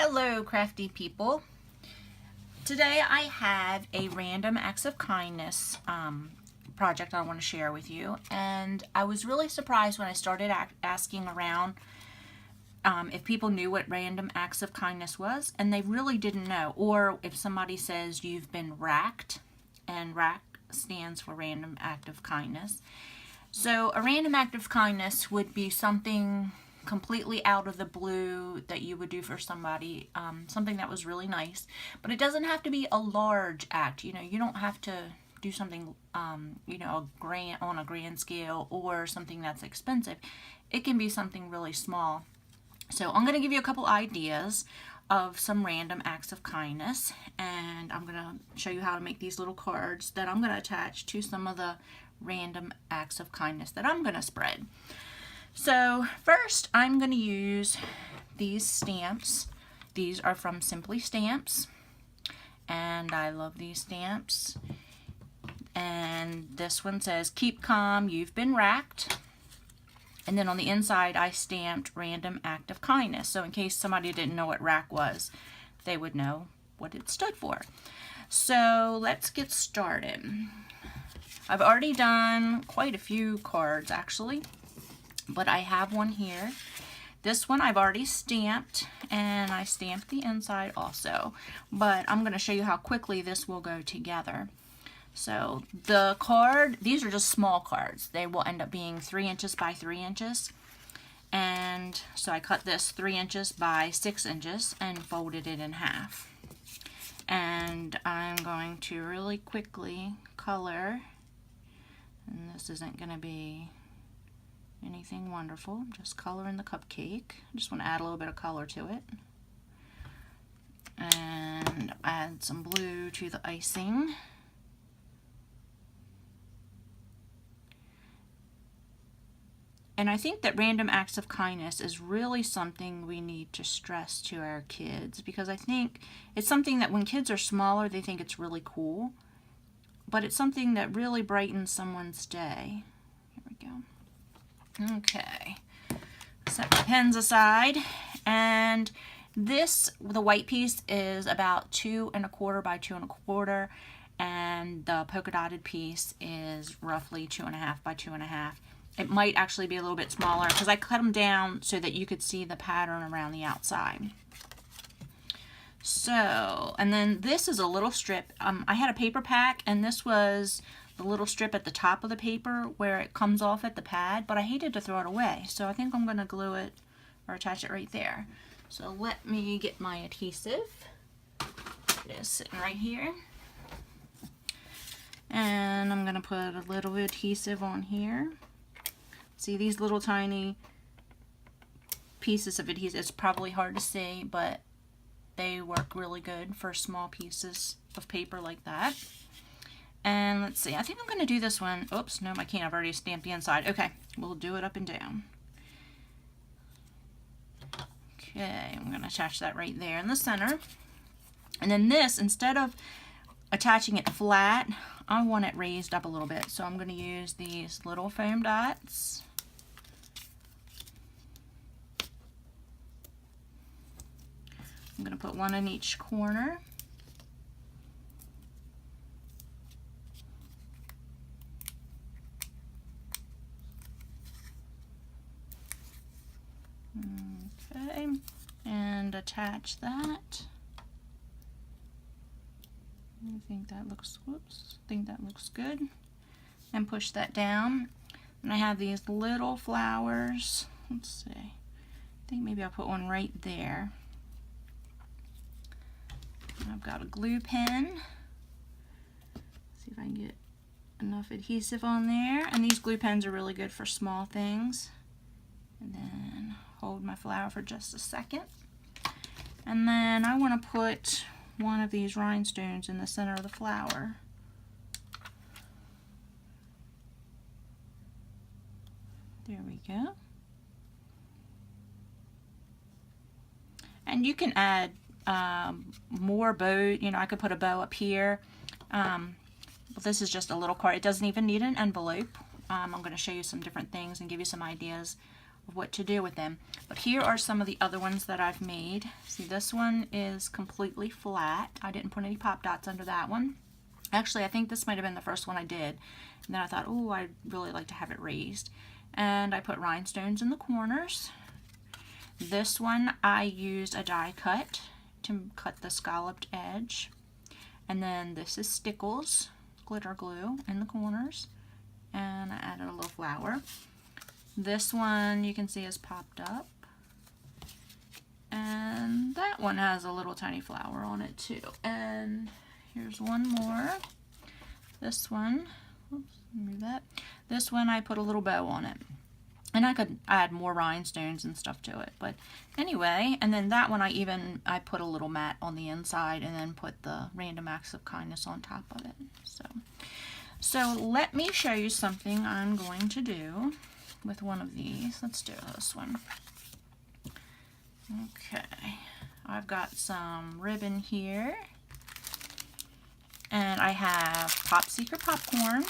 Hello, crafty people. Today I have a random acts of kindness project I want to share with you, and I was really surprised when I started asking around if people knew what random acts of kindness was, and they really didn't know. Or if somebody says you've been RAK'd, and RAK stands for random act of kindness. So a random act of kindness would be something completely out of the blue that you would do for somebody, something that was really nice. But it doesn't have to be a large act. You know, you don't have to do something, on a grand scale or something that's expensive. It can be something really small. So I'm going to give you a couple ideas of some random acts of kindness, and I'm going to show you how to make these little cards that I'm going to attach to some of the random acts of kindness that I'm going to spread. So first I'm going to use these stamps. These are from Simply Stamps, and I love these stamps. And this one says, "Keep calm, you've been RAK'd." And then on the inside I stamped random act of kindness. So in case somebody didn't know what RAK was, they would know what it stood for. So let's get started. I've already done quite a few cards actually, but I have one here. This one I've already stamped, and I stamped the inside also, but I'm going to show you how quickly this will go together. So the card, these are just small cards. They will end up being 3 inches by 3 inches. And so I cut this 3 inches by 6 inches and folded it in half. And I'm going to really quickly color, and this isn't going to be anything wonderful, just coloring the cupcake. I just want to add a little bit of color to it. And add some blue to the icing. And I think that random acts of kindness is really something we need to stress to our kids, because I think it's something that when kids are smaller, they think it's really cool, but it's something that really brightens someone's day. Here we go. Okay, set my pens aside, and this, the white piece is about 2 1/4 by 2 1/4, and the polka dotted piece is roughly 2 1/2 by 2 1/2. It might actually be a little bit smaller because I cut them down so that you could see the pattern around the outside. So, and then this is a little strip. I had a paper pack, and this was the little strip at the top of the paper where it comes off at the pad, but I hated to throw it away, so I think I'm going to glue it or attach it right there. So let me get my adhesive. It is sitting right here. And I'm going to put a little adhesive on here. See these little tiny pieces of adhesive? It's probably hard to see, but they work really good for small pieces of paper like that. And let's see, I think I'm going to do this one. Oops, no, I can't. I've already stamped the inside. Okay, we'll do it up and down. Okay, I'm going to attach that right there in the center. And then this, instead of attaching it flat, I want it raised up a little bit. So I'm going to use these little foam dots. I'm going to put one in each corner. Okay, and attach that. I think that looks, whoops, I think that looks good. And push that down. And I have these little flowers. Let's see. I think maybe I'll put one right there. And I've got a glue pen. See if I can get enough adhesive on there. And these glue pens are really good for small things. And then hold my flower for just a second. And then I want to put one of these rhinestones in the center of the flower. There we go. And you can add more bow. You know, I could put a bow up here. But this is just a little card. It doesn't even need an envelope. I'm going to show you some different things and give you some ideas what to do with them. But here are some of the other ones that I've made. See, this one is completely flat. I didn't put any pop dots under that one. Actually, I think this might have been the first one I did. And then I thought, oh, I'd really like to have it raised. And I put rhinestones in the corners. This one I used a die cut to cut the scalloped edge. And then this is stickles, glitter glue in the corners. And I added a little flower. This one you can see is popped up. And that one has a little tiny flower on it too. And here's one more. This one, oops, move that. This one I put a little bow on it. And I could add more rhinestones and stuff to it. But anyway, and then that one I put a little mat on the inside and then put the random acts of kindness on top of it. So let me show you something I'm going to do with one of these. Let's do this one. Okay, I've got some ribbon here. And I have Pop Seeker popcorn.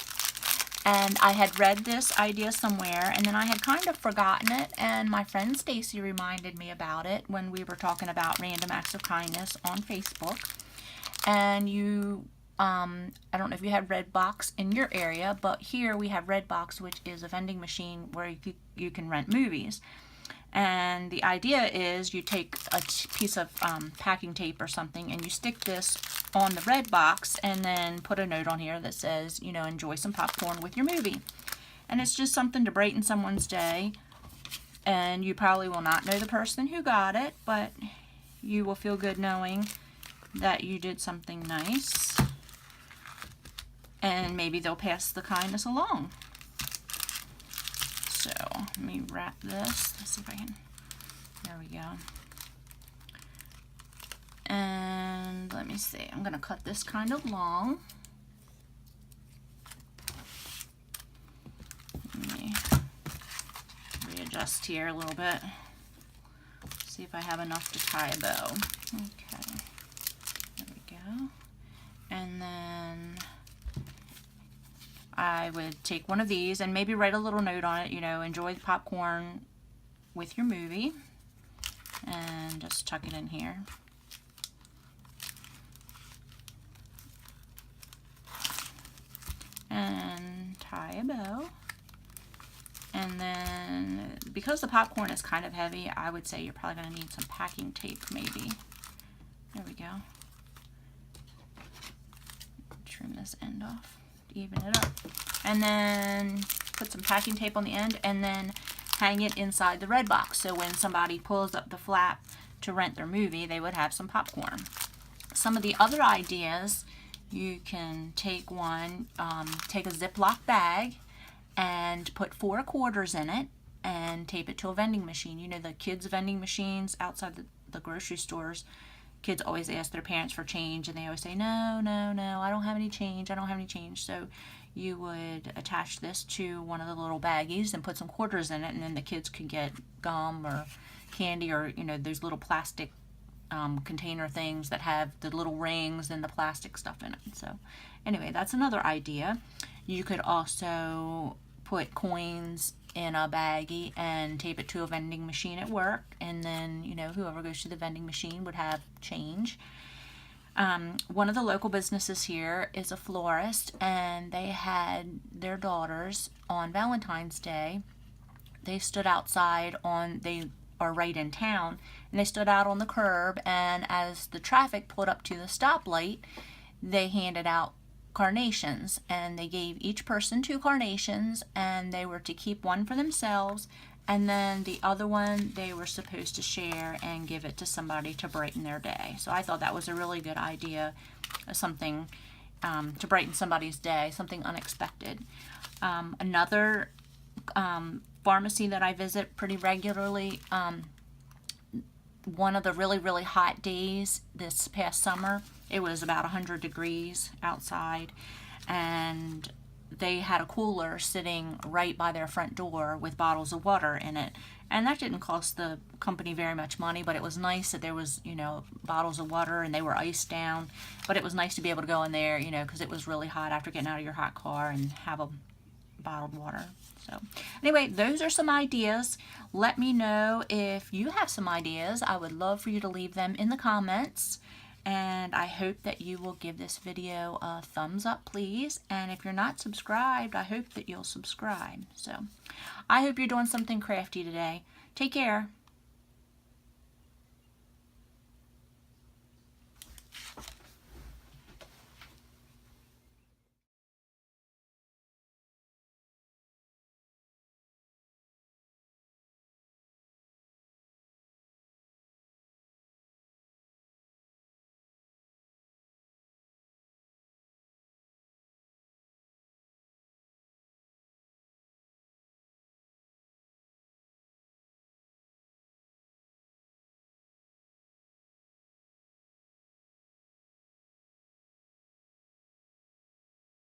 And I had read this idea somewhere, and then I had kind of forgotten it, and my friend Stacy reminded me about it when we were talking about random acts of kindness on Facebook. And I don't know if you have Redbox in your area, but here we have Redbox, which is a vending machine where you can rent movies. And the idea is you take a piece of packing tape or something and you stick this on the red box and then put a note on here that says, you know, enjoy some popcorn with your movie. And it's just something to brighten someone's day. And you probably will not know the person who got it, but you will feel good knowing that you did something nice. And maybe they'll pass the kindness along. So let me wrap this. Let's see if I can. There we go. And let me see. I'm going to cut this kind of long. Let me readjust here a little bit. See if I have enough to tie a bow. Okay. There we go. And then I would take one of these and maybe write a little note on it, you know, enjoy the popcorn with your movie, and just tuck it in here. And tie a bow. And then, because the popcorn is kind of heavy, I would say you're probably going to need some packing tape maybe. There we go. Trim this end off. Even it up, and then put some packing tape on the end and then hang it inside the red box, so when somebody pulls up the flap to rent their movie, they would have some popcorn. Some of the other ideas, you can take take a Ziploc bag and put 4 quarters in it and tape it to a vending machine. You know, the kids vending machines outside the grocery stores. Kids always ask their parents for change, and they always say, no, no, no, I don't have any change, I don't have any change. So you would attach this to one of the little baggies and put some quarters in it, and then the kids could get gum or candy, or, you know, those little plastic container things that have the little rings and the plastic stuff in it. So anyway, that's another idea. You could also put coins in a baggie and tape it to a vending machine at work, and then, you know, whoever goes to the vending machine would have change. One of the local businesses here is a florist, and they had their daughters on Valentine's Day. They stood outside they are right in town, and they stood out on the curb, and as the traffic pulled up to the stoplight, they handed out carnations, and they gave each person 2 carnations, and they were to keep one for themselves, and then the other one they were supposed to share and give it to somebody to brighten their day. So I thought that was a really good idea, something to brighten somebody's day, something unexpected. Another pharmacy that I visit pretty regularly, one of the really, really hot days this past summer, it was about 100 degrees outside, and they had a cooler sitting right by their front door with bottles of water in it. And that didn't cost the company very much money, but it was nice that there was, you know, bottles of water, and they were iced down. But it was nice to be able to go in there, you know, because it was really hot after getting out of your hot car, and have a bottled water. So anyway, those are some ideas. Let me know if you have some ideas. I would love for you to leave them in the comments. And I hope that you will give this video a thumbs up, please. And if you're not subscribed, I hope that you'll subscribe. So I hope you're doing something crafty today. Take care.